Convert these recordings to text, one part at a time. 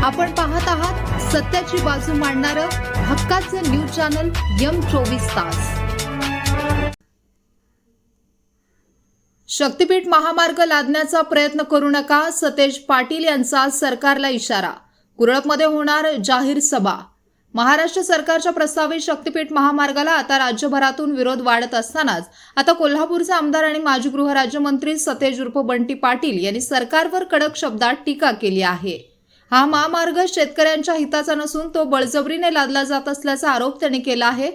आपण पाहत आहात सत्याची बाजू मांडणारं हक्काचं न्यूज चॅनल M24 तास। शक्तीपीठ महामार्ग लादण्याचा प्रयत्न करू नका, सतेज पाटील यांचा सरकारला इशारा। कुरळपमध्ये होणार जाहीर सभा। महाराष्ट्र सरकारच्या प्रस्तावित शक्तीपीठ महामार्गाला आता राज्यभरातून विरोध वाढत असतानाच आता कोल्हापूरचे आमदार आणि माजी गृहराज्यमंत्री सतेज उर्फ बंटी पाटील यांनी सरकारवर कडक शब्दात टीका केली आहे। हा महामार्ग शेतकऱ्यांच्या हिताचा नसून तो बळजबरीने लादला जात असल्याचा आरोप त्यांनी केला आहे।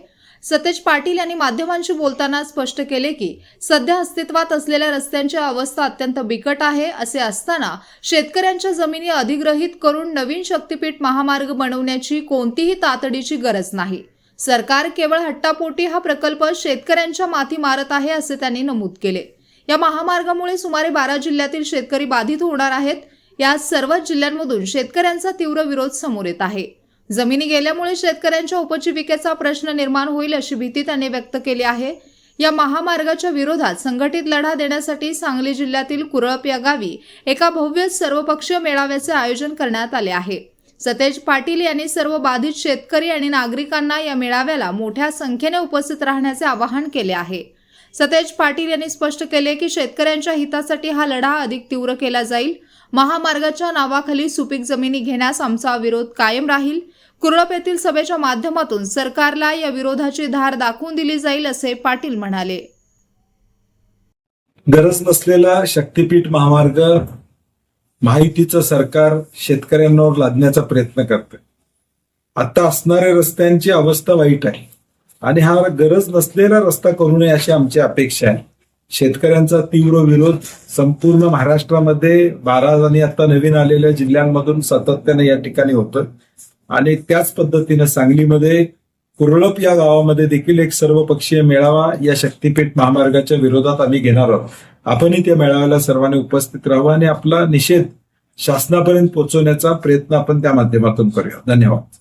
सतेज पाटील यांनी माध्यमांशी बोलताना स्पष्ट केले की सध्या अस्तित्वात असलेल्या रस्त्यांची अवस्था अत्यंत बिकट आहे। असे असताना शेतकऱ्यांच्या जमिनी अधिग्रहित करून नवीन शक्तीपीठ महामार्ग बनवण्याची कोणतीही तातडीची गरज नाही। सरकार केवळ हट्टापोटी हा प्रकल्प शेतकऱ्यांच्या माथी मारत आहे असे त्यांनी नमूद केले। या महामार्गामुळे सुमारे 12 जिल्ह्यातील शेतकरी बाधित होणार आहेत। या सर्वच जिल्ह्यांमधून शेतकऱ्यांचा तीव्र विरोध समोर येत आहे। जमिनी गेल्यामुळे शेतकऱ्यांच्या उपजीविकेचा प्रश्न निर्माण होईल अशी भीती त्यांनी व्यक्त केली आहे। या महामार्गाच्या विरोधात संघटित लढा देण्यासाठी सांगली जिल्ह्यातील कुरळप या गावी एका भव्य सर्वपक्षीय मेळाव्याचे आयोजन करण्यात आले आहे। सतेज पाटील यांनी सर्व बाधित शेतकरी आणि नागरिकांना या मेळाव्याला मोठ्या संख्येने उपस्थित राहण्याचे आवाहन केले आहे। सतेज पाटील यांनी स्पष्ट केले की शेतकऱ्यांच्या हितासाठी हा लढा अधिक तीव्र केला जाईल। महामार्गाच्या नावाखाली सुपीक जमिनी घेण्यास आमचा विरोध कायम राहील। कुरळप येथील सभेच्या माध्यमातून सरकारला या विरोधाची धार दाखवून दिली जाईल असे पाटील म्हणाले। गरज नसलेला शक्तीपीठ महामार्ग महायुतीचं सरकार शेतकऱ्यांवर लादण्याचा प्रयत्न करते। आता असणाऱ्या रस्त्यांची अवस्था वाईट आहे आणि हा गरज नसलेला रस्ता करू नये अशी आमची अपेक्षा आहे। शेतकऱ्यांचा तीव्र विरोध संपूर्ण महाराष्ट्रामध्ये 12 आणि आता नवीन आलेल्या जिल्ह्यांमधून सातत्याने या ठिकाणी होतं आणि त्याच पद्धतीनं सांगलीमध्ये कुरळप या गावामध्ये देखील एक सर्वपक्षीय मेळावा या शक्तीपीठ महामार्गाच्या विरोधात आम्ही घेणार आहोत। आपणही त्या मेळाव्याला सर्वांनी उपस्थित राहावं आणि आपला निषेध शासनापर्यंत पोहोचवण्याचा प्रयत्न आपण त्या माध्यमातून करूया। धन्यवाद।